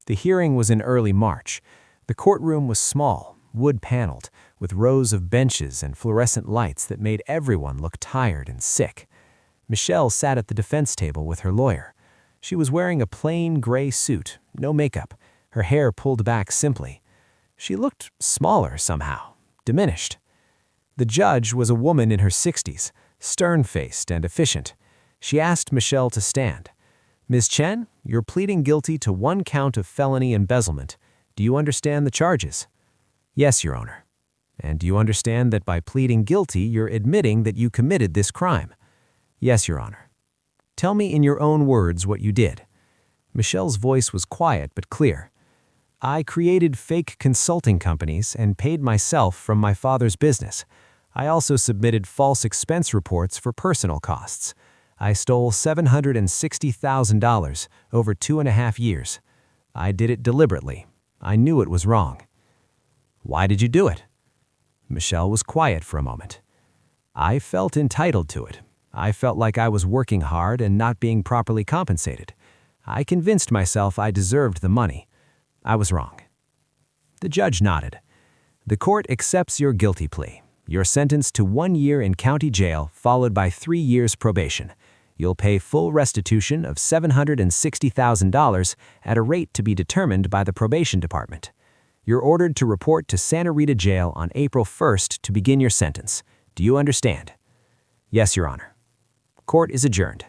The hearing was in early March. The courtroom was small, wood-paneled, with rows of benches and fluorescent lights that made everyone look tired and sick. Michelle sat at the defense table with her lawyer. She was wearing a plain gray suit, no makeup, her hair pulled back simply. She looked smaller somehow, diminished. The judge was a woman in her 60s, stern-faced and efficient. She asked Michelle to stand. Ms. Chen, you're pleading guilty to 1 count of felony embezzlement. Do you understand the charges? Yes, Your Honor. And do you understand that by pleading guilty, you're admitting that you committed this crime? Yes, Your Honor. Tell me in your own words what you did. Michelle's voice was quiet but clear. I created fake consulting companies and paid myself from my father's business. I also submitted false expense reports for personal costs. I stole $760,000 over 2.5 years. I did it deliberately. I knew it was wrong. Why did you do it? Michelle was quiet for a moment. I felt entitled to it. I felt like I was working hard and not being properly compensated. I convinced myself I deserved the money. I was wrong. The judge nodded. The court accepts your guilty plea. You're sentenced to 1 year in county jail, followed by 3 years probation. You'll pay full restitution of $760,000 at a rate to be determined by the probation department. You're ordered to report to Santa Rita Jail on April 1st to begin your sentence. Do you understand? Yes, Your Honor. Court is adjourned.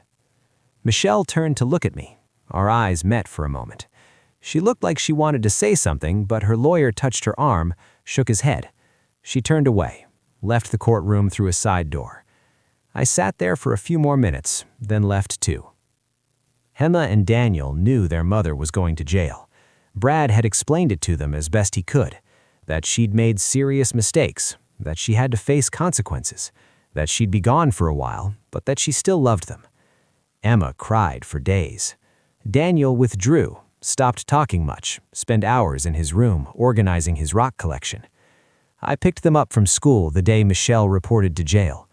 Michelle turned to look at me. Our eyes met for a moment. She looked like she wanted to say something, but her lawyer touched her arm, shook his head. She turned away, left the courtroom through a side door. I sat there for a few more minutes, then left too. Emma and Daniel knew their mother was going to jail. Brad had explained it to them as best he could, that she'd made serious mistakes, that she had to face consequences, that she'd be gone for a while, but that she still loved them. Emma cried for days. Daniel withdrew, stopped talking much, spent hours in his room organizing his rock collection. I picked them up from school the day Michelle reported to jail.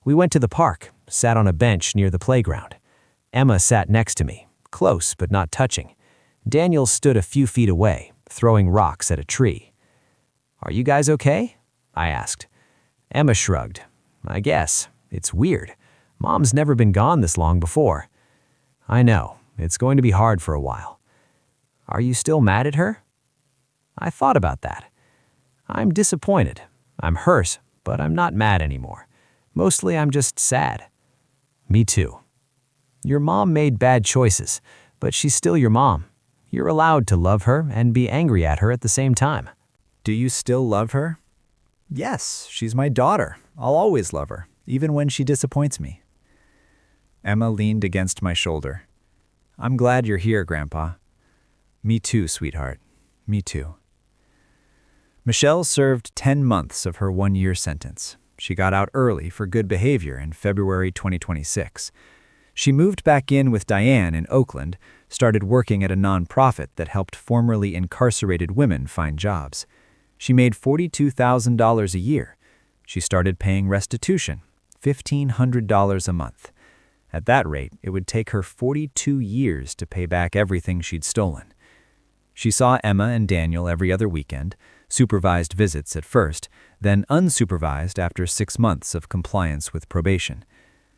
We went to the park, sat on a bench near the playground. Emma sat next to me, close but not touching. Daniel stood a few feet away, throwing rocks at a tree. "Are you guys okay?" I asked. Emma shrugged. "I guess. It's weird. Mom's never been gone this long before." "I know. It's going to be hard for a while." "Are you still mad at her?" I thought about that. I'm disappointed. I'm hurt, but I'm not mad anymore. Mostly I'm just sad. Me too. Your mom made bad choices, but she's still your mom. You're allowed to love her and be angry at her at the same time. Do you still love her? Yes, she's my daughter. I'll always love her, even when she disappoints me. Emma leaned against my shoulder. I'm glad you're here, Grandpa. Me too, sweetheart. Me too. Michelle served 10 months of her 1-year sentence. She got out early for good behavior in February 2026. She moved back in with Diane in Oakland, started working at a nonprofit that helped formerly incarcerated women find jobs. She made $42,000 a year. She started paying restitution, $1,500 a month. At that rate, it would take her 42 years to pay back everything she'd stolen. She saw Emma and Daniel every other weekend, supervised visits at first, then unsupervised after 6 months of compliance with probation.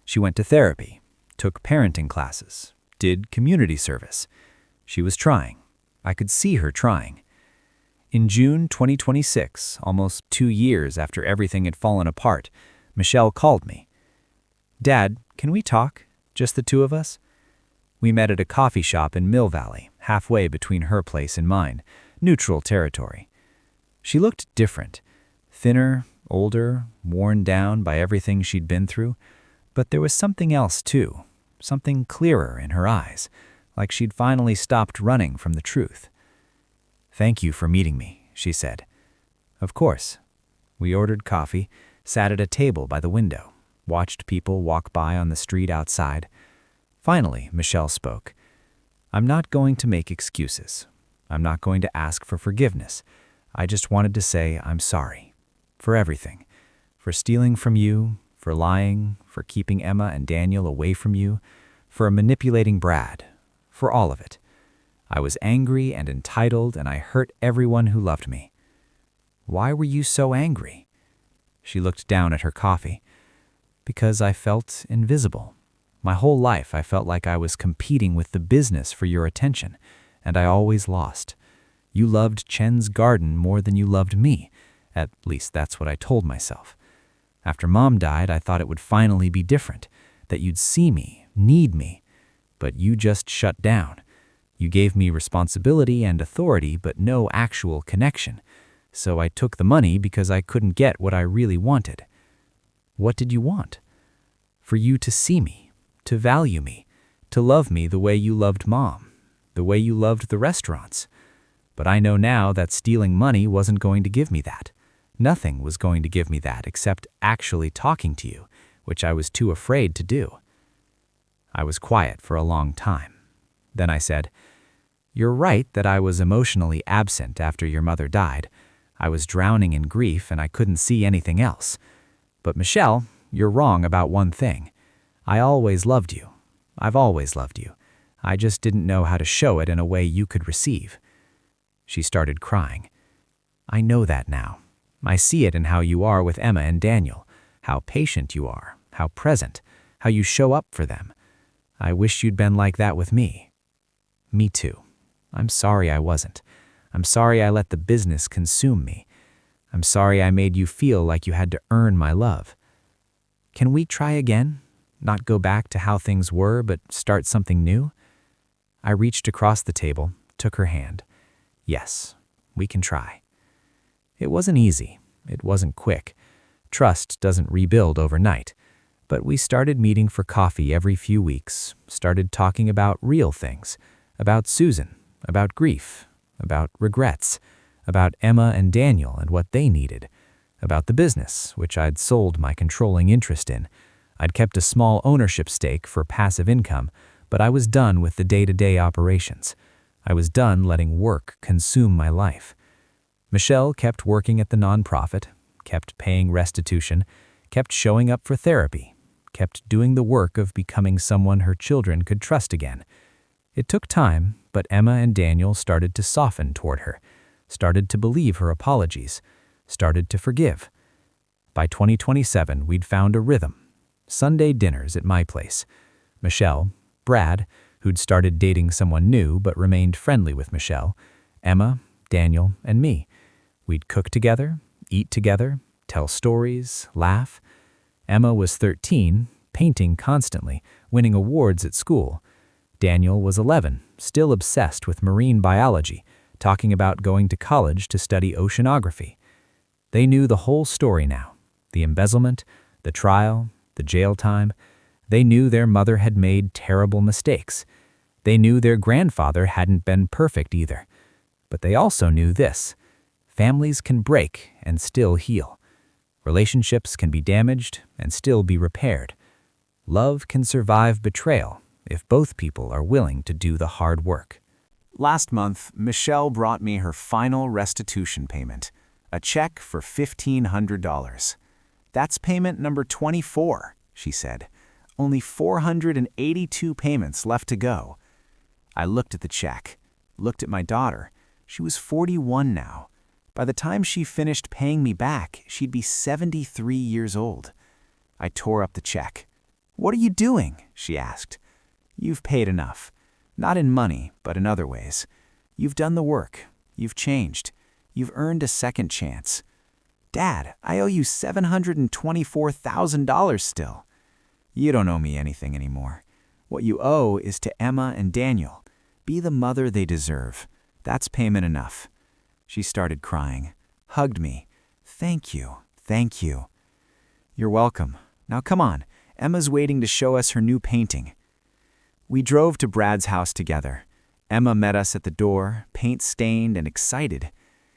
She went to therapy, took parenting classes, did community service. She was trying. I could see her trying. In June 2026, almost 2 years after everything had fallen apart, Michelle called me. "Dad, can we talk? Just the two of us?" We met at a coffee shop in Mill Valley, halfway between her place and mine, neutral territory. She looked different, thinner, older, worn down by everything she'd been through, but there was something else too, something clearer in her eyes, like she'd finally stopped running from the truth. "Thank you for meeting me," she said. "Of course." We ordered coffee, sat at a table by the window, watched people walk by on the street outside. Finally, Michelle spoke. "I'm not going to make excuses. I'm not going to ask for forgiveness. I just wanted to say I'm sorry. For everything. For stealing from you, for lying, for keeping Emma and Daniel away from you, for manipulating Brad. For all of it. I was angry and entitled, and I hurt everyone who loved me." "Why were you so angry?" She looked down at her coffee. "Because I felt invisible. My whole life I felt like I was competing with the business for your attention, and I always lost. You loved Chen's garden more than you loved me. At least that's what I told myself. After Mom died, I thought it would finally be different, that you'd see me, need me. But you just shut down. You gave me responsibility and authority, but no actual connection. So I took the money because I couldn't get what I really wanted." "What did you want?" "For you to see me, to value me, to love me the way you loved Mom, the way you loved the restaurants. But I know now that stealing money wasn't going to give me that. Nothing was going to give me that except actually talking to you, which I was too afraid to do." I was quiet for a long time. Then I said, "You're right that I was emotionally absent after your mother died. I was drowning in grief and I couldn't see anything else. But Michelle, you're wrong about one thing. I always loved you. I've always loved you. I just didn't know how to show it in a way you could receive." She started crying. "I know that now. I see it in how you are with Emma and Daniel, how patient you are, how present, how you show up for them. I wish you'd been like that with me." "Me too. I'm sorry I wasn't. I'm sorry I let the business consume me. I'm sorry I made you feel like you had to earn my love. Can we try again? Not go back to how things were, but start something new?" I reached across the table, took her hand. "Yes, we can try." It wasn't easy. It wasn't quick. Trust doesn't rebuild overnight. But we started meeting for coffee every few weeks, started talking about real things, about Susan, about grief, about regrets, about Emma and Daniel and what they needed, about the business, which I'd sold my controlling interest in. I'd kept a small ownership stake for passive income, but I was done with the day-to-day operations. I was done letting work consume my life. Michelle kept working at the nonprofit, kept paying restitution, kept showing up for therapy, kept doing the work of becoming someone her children could trust again. It took time, but Emma and Daniel started to soften toward her, started to believe her apologies, started to forgive. By 2027, we'd found a rhythm. Sunday dinners at my place. Michelle, Brad, who'd started dating someone new but remained friendly with Michelle, Emma, Daniel, and me. We'd cook together, eat together, tell stories, laugh. Emma was 13, painting constantly, winning awards at school. Daniel was 11, still obsessed with marine biology, talking about going to college to study oceanography. They knew the whole story now. The embezzlement, the trial, the jail time. They knew their mother had made terrible mistakes. They knew their grandfather hadn't been perfect either. But they also knew this: families can break and still heal. Relationships can be damaged and still be repaired. Love can survive betrayal if both people are willing to do the hard work. Last month, Michelle brought me her final restitution payment, a check for $1,500. "That's payment number 24, she said. "Only 482 payments left to go." I looked at the check, looked at my daughter. She was 41 now. By the time she finished paying me back, she'd be 73 years old. I tore up the check. "What are you doing?" she asked. "You've paid enough. Not in money, but in other ways. You've done the work. You've changed. You've earned a second chance." "Dad, I owe you $724,000 still." "You don't owe me anything anymore. What you owe is to Emma and Daniel. Be the mother they deserve. That's payment enough." She started crying, hugged me. "Thank you, thank you." "You're welcome. Now come on, Emma's waiting to show us her new painting." We drove to Brad's house together. Emma met us at the door, paint-stained and excited.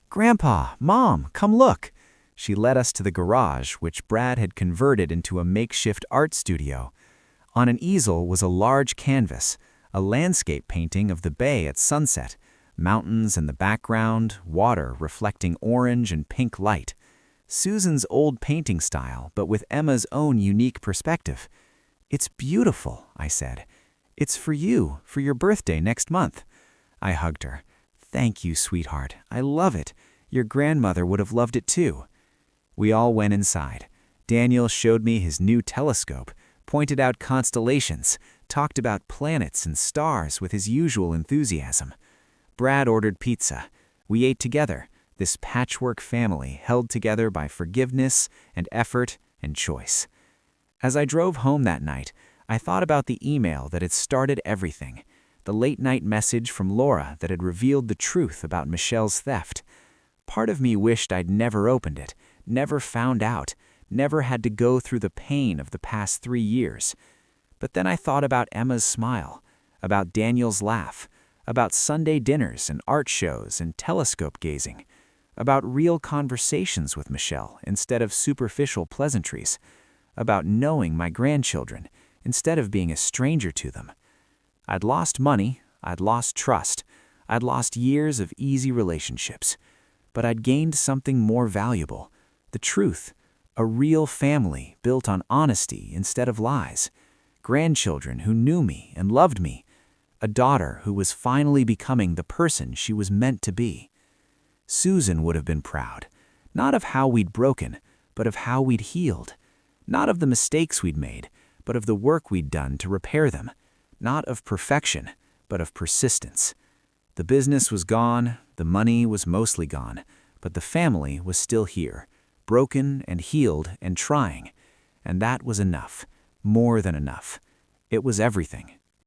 "Grandpa, Mom, come look." She led us to the garage, which Brad had converted into a makeshift art studio. On an easel was a large canvas, a landscape painting of the bay at sunset, mountains in the background, water reflecting orange and pink light. Susan's old painting style, but with Emma's own unique perspective. "It's beautiful," I said. "It's for you, for your birthday next month." I hugged her. "Thank you, sweetheart. I love it. Your grandmother would have loved it too." We all went inside. Daniel showed me his new telescope, pointed out constellations, talked about planets and stars with his usual enthusiasm. Brad ordered pizza. We ate together, this patchwork family held together by forgiveness and effort and choice. As I drove home that night, I thought about the email that had started everything, the late-night message from Laura that had revealed the truth about Michelle's theft. Part of me wished I'd never opened it, never found out, never had to go through the pain of the past 3 years. But then I thought about Emma's smile, about Daniel's laugh, about Sunday dinners and art shows and telescope gazing, about real conversations with Michelle instead of superficial pleasantries, about knowing my grandchildren instead of being a stranger to them. I'd lost money, I'd lost trust, I'd lost years of easy relationships, but I'd gained something more valuable, the truth, a real family built on honesty instead of lies, grandchildren who knew me and loved me, a daughter who was finally becoming the person she was meant to be. Susan would have been proud, not of how we'd broken, but of how we'd healed, not of the mistakes we'd made, but of the work we'd done to repair them, not of perfection, but of persistence. The business was gone, the money was mostly gone, but the family was still here, broken and healed and trying, and that was enough, more than enough. It was everything.